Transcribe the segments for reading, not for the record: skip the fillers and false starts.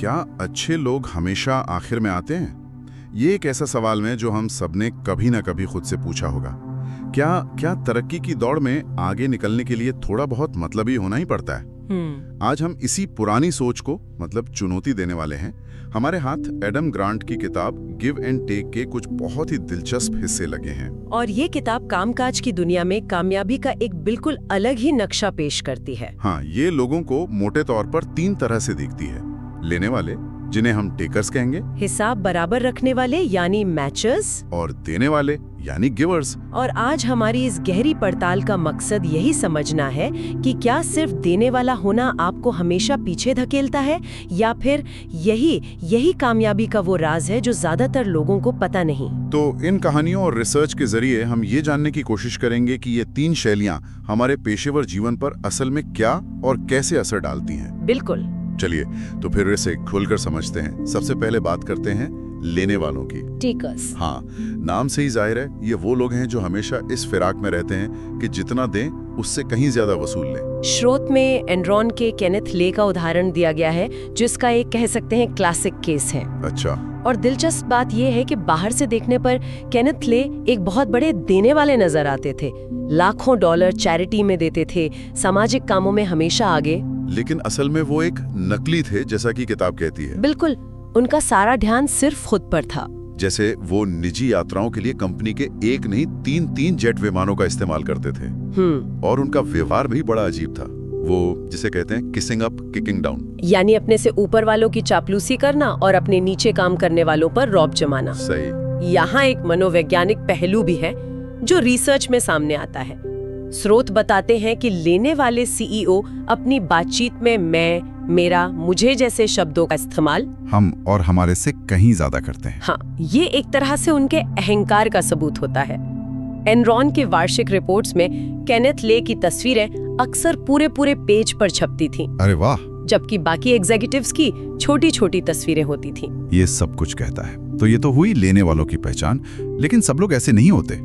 क्या अच्छे लोग हमेशा आखिर में आते हैं? ये एक ऐसा सवाल है जो हम सबने कभी ना कभी खुद से पूछा होगा। क्या तरक्की की दौड़ में आगे निकलने के लिए थोड़ा बहुत मतलबी होना ही पड़ता है? आज हम इसी पुरानी सोच को चुनौती देने वाले हैं। हमारे हाथ एडम ग्रांट की किताब गिव एंड टेक के कुछ बहुत ही दिलचस्प हिस्से लगे हैं। और ये किताब कामकाज की दुनिया में कामयाबी का एक बिल्कुल अलग ही नक्शा पेश करती है। हाँ, ये लोगों को मोटे तौर पर 3 तरह से दिखती है। लेने वाले, जिन्हें हम टेकर्स कहेंगे, हिसाब बराबर रखने वाले यानी मैचर्स, और देने वाले यानी गिवर्स। और आज हमारी इस गहरी पड़ताल का मकसद यही समझना है कि क्या सिर्फ देने वाला होना आपको हमेशा पीछे धकेलता है, या फिर यही कामयाबी का वो राज है जो ज्यादातर लोगों को पता नहीं। तो इन कहानियों और रिसर्च के जरिए हम ये जानने की कोशिश करेंगे कि ये 3 शैलियां हमारे पेशेवर जीवन पर असल में क्या और कैसे असर डालती हैं। बिल्कुल। चलिए तो फिर इसे खुलकर समझते हैं। सबसे पहले बात करते हैं लेने वालों की, टेकर्स। हाँ, नाम से ही जाहिर है ये वो लोग हैं जो हमेशा इस फिराक में रहते हैं कि जितना दें उससे कहीं ज्यादा वसूल लें। स्रोत में एनरॉन के केनेथ ले का उदाहरण दिया गया है, जिसका एक कह सकते हैं क्लासिक केस है। अच्छा। और दिलचस्प बात यह है कि बाहर से देखने पर केनेथ ले एक बहुत बड़े देने वाले नजर आते थे। लाखों डॉलर चैरिटी में देते थे, सामाजिक कामों में हमेशा आगे। लेकिन असल में वो एक नकली थे, जैसा कि किताब कहती है। बिल्कुल, उनका सारा ध्यान सिर्फ खुद पर था। जैसे वो निजी यात्राओं के लिए कंपनी के एक नहीं 3 जेट विमानों का इस्तेमाल करते थे। और उनका व्यवहार भी बड़ा अजीब था। वो जिसे कहते हैं किसिंग अप किकिंग डाउन, यानी अपने से ऊपर वालों की चापलूसी करना और अपने नीचे काम करने वालों पर रौब जमाना। सही। यहाँ एक मनोवैज्ञानिक पहलू भी है जो रिसर्च में सामने आता है। स्रोत बताते हैं कि लेने वाले सीईओ अपनी बातचीत में मैं, मेरा, मुझे जैसे शब्दों का इस्तेमाल हम और हमारे से कहीं ज्यादा करते हैं। हाँ, ये एक तरह से उनके अहंकार का सबूत होता है। एनरॉन के वार्षिक रिपोर्ट्स में केनेथ ले की तस्वीरें अक्सर पूरे पेज पर छपती थीं। अरे वाह। जबकि बाकी एग्जीक्यूटिव्स की छोटी-छोटी तस्वीरें होती थीं। ये सब कुछ कहता है। तो ये तो हुई लेने वालों की पहचान, लेकिन सब लोग ऐसे नहीं होते।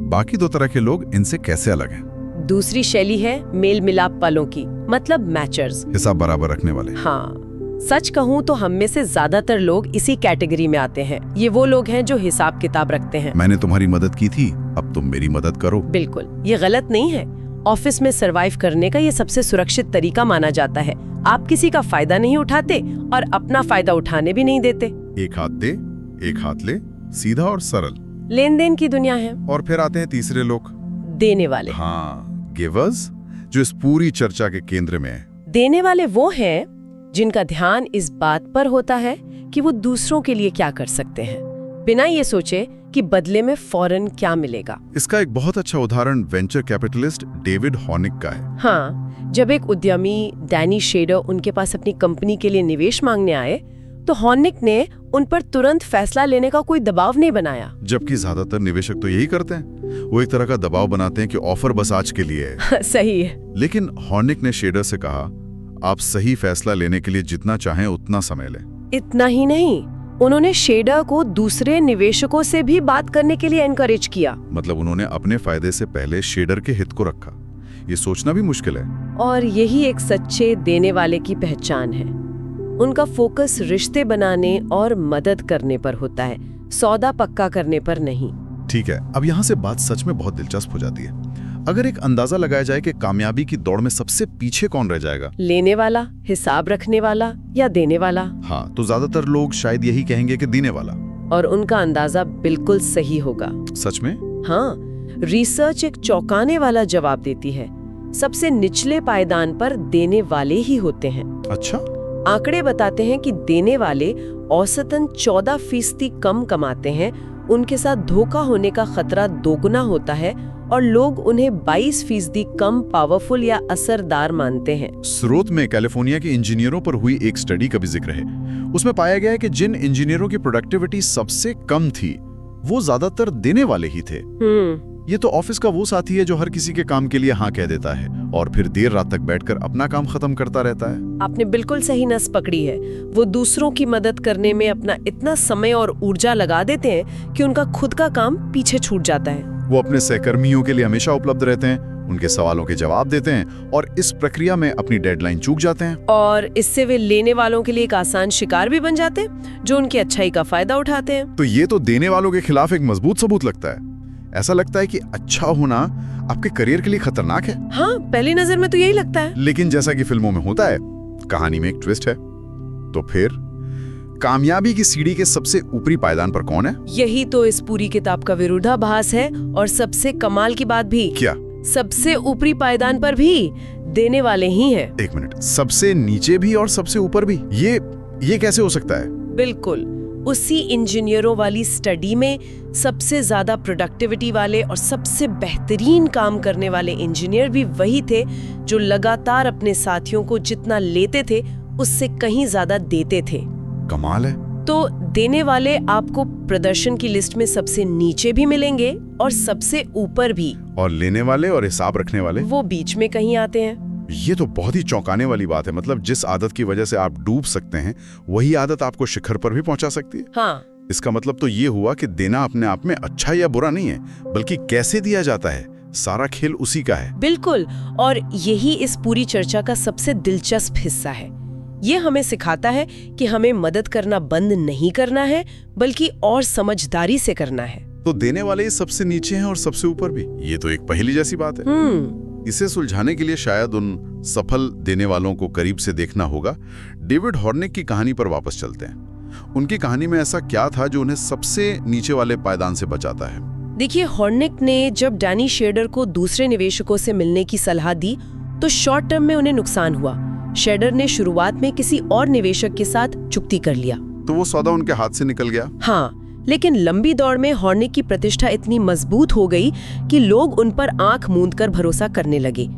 बाकी 2 तरह के लोग इनसे कैसे अलग हैं? दूसरी शैली है मेल मिलाप वालों की, मतलब मैचर्स, हिसाब बराबर रखने वाले। हाँ, सच कहूँ तो हम में से ज्यादातर लोग इसी कैटेगरी में आते हैं। ये वो लोग हैं जो हिसाब किताब रखते हैं। मैंने तुम्हारी मदद की थी, अब तुम मेरी मदद करो। बिल्कुल, ये गलत नहीं है। ऑफिस में सरवाइव करने का ये सबसे सुरक्षित तरीका माना जाता है। आप किसी का फायदा नहीं उठाते और अपना फायदा उठाने भी नहीं देते। एक हाथ दे, एक हाथ ले, सीधा और सरल। लेन देन की दुनिया है। और फिर आते हैं तीसरे लोग, देने वाले। हाँ, गिवर्स, जो इस पूरी चर्चा के केंद्र में है। देने वाले वो हैं जिनका ध्यान इस बात पर होता है कि वो दूसरों के लिए क्या कर सकते हैं, बिना ये सोचे कि बदले में फौरन क्या मिलेगा। इसका एक बहुत अच्छा उदाहरण वेंचर कैपिटलिस्ट डेविड हॉर्निक का है। हाँ, जब एक उद्यमी डैनी शेडर उनके पास अपनी कंपनी के लिए निवेश मांगने आए, तो हॉर्निक ने उन पर तुरंत फैसला लेने का कोई दबाव नहीं बनाया। जबकि ज्यादातर निवेशक तो यही करते हैं, वो एक तरह का दबाव बनाते हैं कि ऑफर बस आज के लिए है। सही है। लेकिन हॉर्निक ने शेडर से कहा, आप सही फैसला लेने के लिए जितना चाहें उतना समय लें। इतना ही नहीं, उन्होंने शेडर को दूसरे निवेशकों से भी बात करने के लिए एनकरेज किया। मतलब उन्होंने अपने फायदे से पहले शेडर के हित को रखा। ये सोचना भी मुश्किल है। और यही एक सच्चे देने वाले की पहचान है। उनका फोकस रिश्ते बनाने और मदद करने पर होता है, सौदा पक्का करने पर नहीं। ठीक है, अब यहाँ से बात सच में बहुत दिलचस्प हो जाती है। अगर एक अंदाजा लगाया जाए कि कामयाबी की दौड़ में सबसे पीछे कौन रह जाएगा, लेने वाला, हिसाब रखने वाला या देने वाला? हाँ, तो ज्यादातर लोग शायद यही कहेंगे कि देने वाला। और उनका अंदाजा बिल्कुल सही होगा। सच में? हाँ, रिसर्च एक चौंकाने वाला जवाब देती है। सबसे निचले पायदान पर देने वाले ही होते हैं। अच्छा। आंकड़े बताते हैं कि देने वाले औसतन 14% कम कमाते हैं। उनके साथ धोखा होने का खतरा दोगुना होता है और लोग उन्हें 22% कम पावरफुल या असरदार मानते हैं। स्रोत में कैलिफोर्निया के इंजीनियरों पर हुई एक स्टडी का भी जिक्र है। उसमें पाया गया है कि जिन इंजीनियरों की प्रोडक्टिविटी सबसे कम थी, वो ज्यादातर देने वाले ही थे। ये तो ऑफिस का वो साथी है जो हर किसी के काम के लिए हाँ कह देता है और फिर देर रात तक बैठकर अपना काम खत्म करता रहता है। आपने बिल्कुल सही नस पकड़ी है। वो दूसरों की मदद करने में अपना इतना समय और ऊर्जा लगा देते हैं कि उनका खुद का काम पीछे छूट जाता है। वो अपने सहकर्मियों के लिए हमेशा उपलब्ध रहते हैं उनके सवालों के जवाब देते हैं और इस प्रक्रिया में अपनी डेडलाइन चूक जाते हैं। और इससे वे लेने वालों के लिए एक आसान शिकार भी बन जाते हैं जो उनकी अच्छाई का फायदा उठाते हैं। तो ये तो देने वालों के खिलाफ एक मजबूत सबूत लगता है। ऐसा लगता है कि अच्छा होना आपके करियर के लिए खतरनाक है। हाँ, पहली नजर में तो यही लगता है। लेकिन जैसा कि फिल्मों में होता है, कहानी में एक ट्विस्ट है। तो फिर कामयाबी की सीढ़ी के सबसे ऊपरी पायदान पर कौन है? यही तो इस पूरी किताब का विरोधाभास है। और सबसे कमाल की बात भी, क्या सबसे ऊपरी पायदान पर भी देने वाले ही हैं। एक मिनट, सबसे नीचे भी और सबसे ऊपर भी? ये कैसे हो सकता है? बिल्कुल, उसी इंजीनियरों वाली स्टडी में सबसे ज्यादा प्रोडक्टिविटी वाले और सबसे बेहतरीन काम करने वाले इंजीनियर भी वही थे जो लगातार अपने साथियों को जितना लेते थे उससे कहीं ज्यादा देते थे। कमाल है। तो देने वाले आपको प्रदर्शन की लिस्ट में सबसे नीचे भी मिलेंगे और सबसे ऊपर भी, और लेने वाले और हिसाब रखने वाले वो बीच में कहीं आते हैं। ये तो बहुत ही चौंकाने वाली बात है। मतलब जिस आदत की वजह से आप डूब सकते हैं, वही आदत आपको शिखर पर भी पहुंचा सकती है। हाँ, इसका मतलब तो ये हुआ कि देना अपने आप में अच्छा या बुरा नहीं है, बल्कि कैसे दिया जाता है, सारा खेल उसी का है। बिल्कुल, और यही इस पूरी चर्चा का सबसे दिलचस्प हिस्सा है। ये हमें सिखाता है कि हमें मदद करना बंद नहीं करना है, बल्कि और समझदारी से करना है। तो देने वाले ही सबसे नीचे हैं और सबसे ऊपर भी। ये तो एक पहेली जैसी बात है। इसे सुलझाने के लिए शायद उन सफल देने वालों को करीब से देखना होगा। डेविड हॉर्निक की कहानी पर वापस चलते हैं। उनकी कहानी में ऐसा क्या था जो उन्हें सबसे नीचे वाले पायदान से बचाता है? देखिए, हॉर्निक ने जब डैनी शेडर को दूसरे निवेशकों से मिलने की सलाह दी तो शॉर्ट टर्म में उन्हें नुकसान हुआ। शेडर ने शुरुआत में किसी और निवेशक के साथ चुक्ति कर लिया, तो वो सौदा उनके हाथ से निकल गया। हाँ, लेकिन लंबी दौड़ में हॉर्निक की प्रतिष्ठा इतनी मजबूत हो गई कि लोग उन पर आंख मूंदकर भरोसा करने लगे।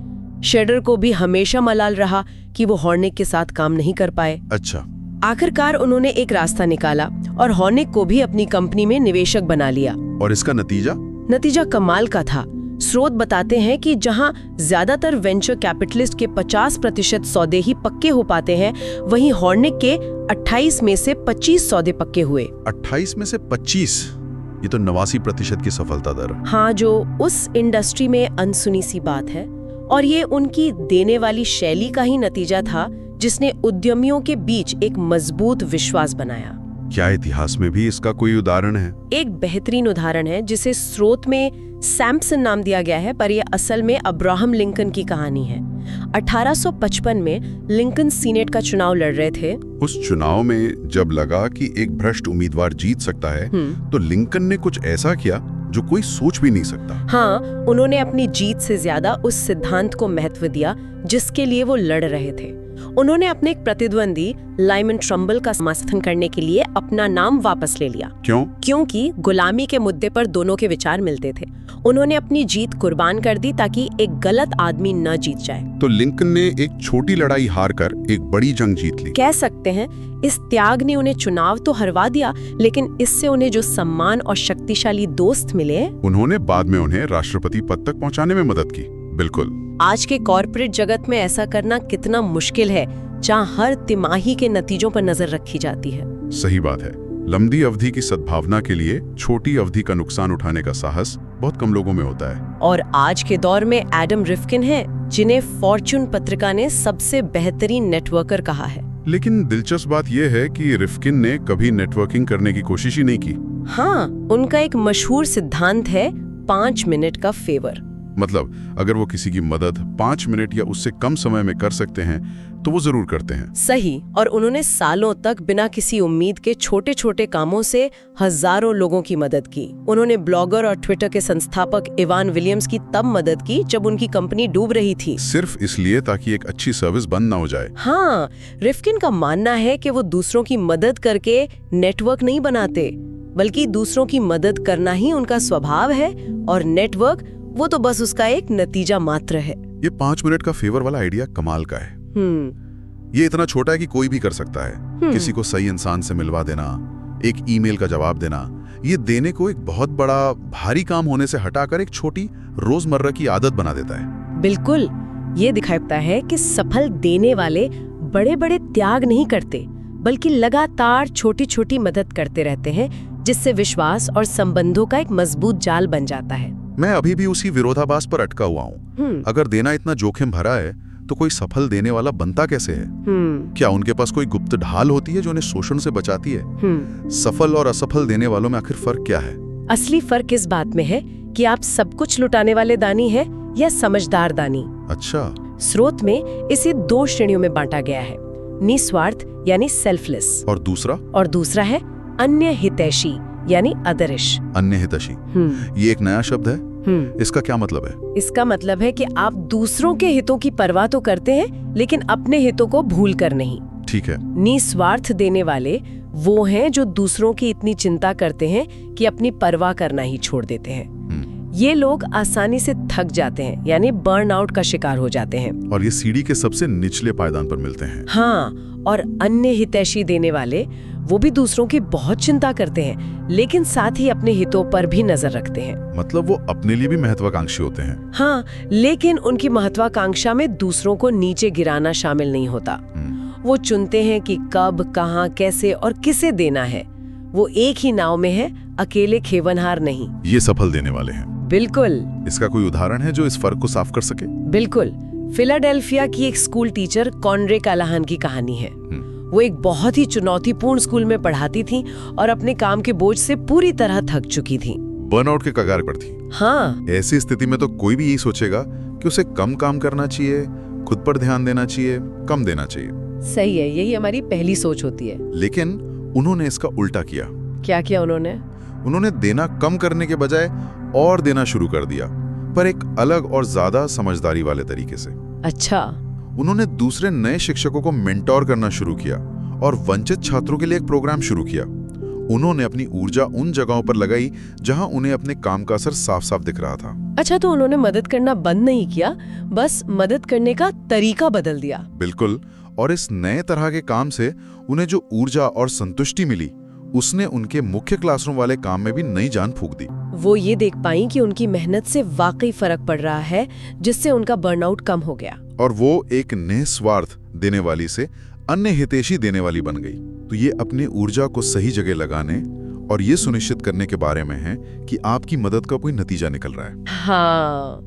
शेडर को भी हमेशा मलाल रहा कि वो हॉर्निक के साथ काम नहीं कर पाए। अच्छा। आखिरकार उन्होंने एक रास्ता निकाला और हॉर्निक को भी अपनी कंपनी में निवेशक बना लिया। और इसका नतीजा कमाल का था। स्रोत बताते हैं कि जहां ज्यादातर वेंचर कैपिटलिस्ट के 50% सौदे ही पक्के हो पाते हैं, वहीं हॉर्निक के 28 में से 25 सौदे पक्के हुए। 28 में से 25? ये तो 89% की सफलता दर। हाँ, जो उस इंडस्ट्री में अनसुनी सी बात है। और ये उनकी देने वाली शैली का ही नतीजा था जिसने उद्यमियों के बीच एक मजबूत विश्वास बनाया। क्या इतिहास में भी इसका कोई उदाहरण है? एक बेहतरीन उदाहरण है जिसे स्रोत में सैमसन नाम दिया गया है, पर यह असल में अब्राहम लिंकन की कहानी है। 1855 में लिंकन सीनेट का चुनाव लड़ रहे थे। उस चुनाव में जब लगा कि एक भ्रष्ट उम्मीदवार जीत सकता है, तो लिंकन ने कुछ ऐसा किया जो कोई सोच भी नहीं सकता। हाँ, उन्होंने अपनी जीत से ज्यादा उस सिद्धांत को महत्व दिया जिसके लिए वो लड़ रहे थे। उन्होंने अपने एक प्रतिद्वंदी लाइमन ट्रम्बल का समर्थन करने के लिए अपना नाम वापस ले लिया। क्यों? क्योंकि गुलामी के मुद्दे पर दोनों के विचार मिलते थे। उन्होंने अपनी जीत कुर्बान कर दी ताकि एक गलत आदमी न जीत जाए। तो लिंकन ने एक छोटी लड़ाई हारकर एक बड़ी जंग जीत ली। कह सकते हैं इस त्याग ने उन्हें चुनाव तो हरवा दिया, लेकिन इससे उन्हें जो सम्मान और शक्तिशाली दोस्त मिले, उन्होंने बाद में उन्हें राष्ट्रपति पद तक पहुंचाने में मदद की। बिल्कुल। आज के कॉर्पोरेट जगत में ऐसा करना कितना मुश्किल है, जहां हर तिमाही के नतीजों पर नजर रखी जाती है। सही बात है। लंबी अवधि की सद्भावना के लिए छोटी अवधि का नुकसान उठाने का साहस बहुत कम लोगों में होता है। और आज के दौर में एडम रिफ्किन है, जिन्हें फॉर्च्यून पत्रिका ने सबसे बेहतरीन नेटवर्कर कहा है। लेकिन दिलचस्प बात यह है कि रिफ्किन ने कभी नेटवर्किंग करने की कोशिश ही नहीं की। हाँ, उनका एक मशहूर सिद्धांत है 5 मिनट का फेवर। मतलब अगर वो किसी की मदद 5 मिनट या उससे कम समय में कर सकते हैं तो वो जरूर करते हैं। सही। और उन्होंने सालों तक बिना किसी उम्मीद के छोटे छोटे कामों से हजारों लोगों की मदद की। उन्होंने ब्लॉगर और ट्विटर के संस्थापक इवान विलियम्स की तब मदद की जब उनकी कंपनी डूब रही थी, सिर्फ इसलिए ताकि एक अच्छी सर्विस बंद ना हो जाए। हाँ, रिफ्किन का मानना है कि वो दूसरों की मदद करके नेटवर्क नहीं बनाते, बल्कि दूसरों की मदद करना ही उनका स्वभाव है, और नेटवर्क वो तो बस उसका एक नतीजा मात्र है। ये 5 मिनट का फेवर वाला आइडिया कमाल का है। ये इतना छोटा है कि कोई भी कर सकता है। किसी को सही इंसान से मिलवा देना, एक ईमेल का जवाब देना, ये देने को एक बहुत बड़ा भारी काम होने से हटाकर एक छोटी रोजमर्रा की आदत बना देता है। बिल्कुल, ये दिखाता है कि सफल देने वाले बड़े बड़े त्याग नहीं करते, बल्कि लगातार छोटी छोटी मदद करते रहते हैं, जिससे विश्वास और संबंधों का एक मजबूत जाल बन जाता है। मैं अभी भी उसी विरोधाभास पर अटका हुआ हूँ। अगर देना इतना जोखिम भरा है तो कोई सफल देने वाला बनता कैसे है? क्या उनके पास कोई गुप्त ढाल होती है जो उन्हें शोषण से बचाती है? सफल और असफल देने वालों में आखिर फर्क क्या है? असली फर्क इस बात में है कि आप सब कुछ लुटाने वाले दानी हैं या समझदार दानी। अच्छा। स्रोत में इसे 2 श्रेणियों में बांटा गया है, निस्वार्थ यानी सेल्फलेस, और दूसरा है अन्य हितैषी यानी अदरिश। अन्य हितैषी, ये एक नया शब्द है। इसका क्या मतलब है? इसका मतलब है कि आप दूसरों के हितों की परवाह तो करते हैं लेकिन अपने हितों को भूल कर नहीं। ठीक है। निस्वार्थ देने वाले वो हैं जो दूसरों की इतनी चिंता करते हैं कि अपनी परवाह करना ही छोड़ देते हैं। ये लोग आसानी से थक जाते हैं यानी बर्नआउट का शिकार हो जाते हैं, और ये सीढ़ी के सबसे निचले पायदान पर मिलते हैं। हाँ, और अन्य हितैषी देने वाले वो भी दूसरों की बहुत चिंता करते हैं लेकिन साथ ही अपने हितों पर भी नजर रखते हैं। मतलब वो अपने लिए भी महत्वाकांक्षी होते हैं। हाँ, लेकिन उनकी महत्वाकांक्षा में दूसरों को नीचे गिराना शामिल नहीं होता। वो चुनते हैं कि कब, कहाँ, कैसे और किसे देना है। वो एक ही नाव में है, अकेले खेवनहार नहीं। ये सफल देने वाले हैं। बिल्कुल। इसका कोई उदाहरण है जो इस फर्क को साफ कर सके? बिल्कुल। फिलाडेल्फिया की एक स्कूल टीचर कॉनरे कालाहान की कहानी है। वो एक बहुत ही चुनौतीपूर्ण स्कूल में पढ़ाती थी और अपने काम के बोझ से पूरी तरह थक चुकी थी। बर्नआउट के कगार पर थी। हाँ। ऐसी स्थिति में तो कोई भी यही सोचेगा कि उसे कम काम करना चाहिए, खुद पर ध्यान देना चाहिए, कम देना चाहिए। सही है, यही हमारी पहली सोच होती है। लेकिन उन्होंने इसका उल्टा किया। क्या किया उन्होंने देना कम करने के बजाय और देना शुरू कर दिया, पर एक अलग और ज्यादा समझदारी वाले तरीके से। अच्छा। उन्होंने दूसरे नए शिक्षकों को मेंटोर करना शुरू किया और वंचित छात्रों के लिए एक प्रोग्राम शुरू किया। उन्होंने अपनी ऊर्जा उन जगहों पर लगाई जहां उन्हें अपने काम का असर साफ साफ दिख रहा था। अच्छा, तो उन्होंने मदद करना बंद नहीं किया, बस मदद करने का तरीका बदल दिया। बिल्कुल। और इस नए तरह के काम से उन्हें जो ऊर्जा और संतुष्टि मिली, उसने उनके मुख्य क्लासरूम वाले काम में भी नई जान फूंक दी। वो ये देख पाई कि उनकी मेहनत से वाकई फर्क पड़ रहा है, जिससे उनका बर्नआउट कम हो गया। और वो एक निस्वार्थ देने वाली से अन्य हितैषी देने वाली बन गई। तो ये अपनी ऊर्जा को सही जगह लगाने और ये सुनिश्चित करने के बारे में है कि आपकी मदद का कोई नतीजा निकल रहा है। हाँ,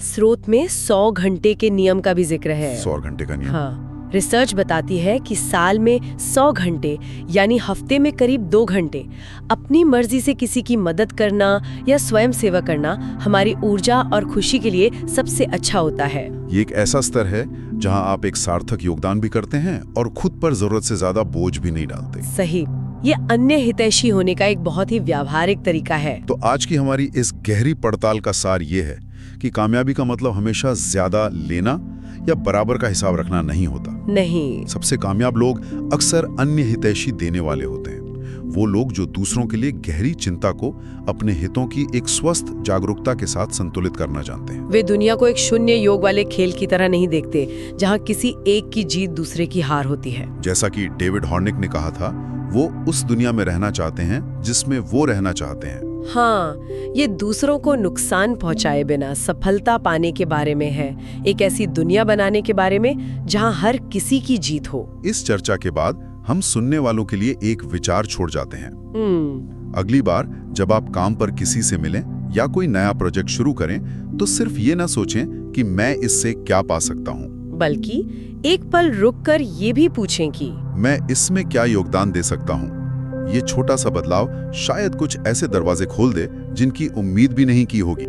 स्रोत में 100 घंटे के नियम का भी जिक्र है। 100 घंटे का नियम। हाँ, रिसर्च बताती है कि साल में 100 घंटे यानी हफ्ते में करीब 2 घंटे अपनी मर्जी से किसी की मदद करना या स्वयं सेवा करना हमारी ऊर्जा और खुशी के लिए सबसे अच्छा होता है। ये एक ऐसा स्तर है जहां आप एक सार्थक योगदान भी करते हैं और खुद पर जरूरत से ज्यादा बोझ भी नहीं डालते। सही। ये अन्य हितैषी होने का एक बहुत ही व्यावहारिक तरीका है। तो आज की हमारी इस गहरी पड़ताल का सार ये है कि कामयाबी का मतलब हमेशा ज्यादा लेना या बराबर का हिसाब रखना नहीं होता। नहीं। सबसे कामयाब लोग अक्सर अन्य हितैषी देने वाले होते हैं। वो लोग जो दूसरों के लिए गहरी चिंता को अपने हितों की एक स्वस्थ जागरूकता के साथ संतुलित करना जानते हैं। वे दुनिया को एक शून्य योग वाले खेल की तरह नहीं देखते, जहां किसी एक की जीत दूसरे की हार होती है। जैसा कि डेविड हॉर्निक ने कहा था, वो उस दुनिया में रहना चाहते हैं जिसमें वो रहना चाहते हैं। हाँ, ये दूसरों को नुकसान पहुंचाए बिना सफलता पाने के बारे में है, एक ऐसी दुनिया बनाने के बारे में जहां हर किसी की जीत हो। इस चर्चा के बाद हम सुनने वालों के लिए एक विचार छोड़ जाते हैं। अगली बार जब आप काम पर किसी से मिलें या कोई नया प्रोजेक्ट शुरू करें, तो सिर्फ ये ना सोचें कि मैं इससे क्या पा सकता हूँ, बल्कि एक पल रुककर ये भी पूछें कि मैं इसमें क्या योगदान दे सकता हूँ। ये छोटा सा बदलाव शायद कुछ ऐसे दरवाजे खोल दे जिनकी उम्मीद भी नहीं की होगी।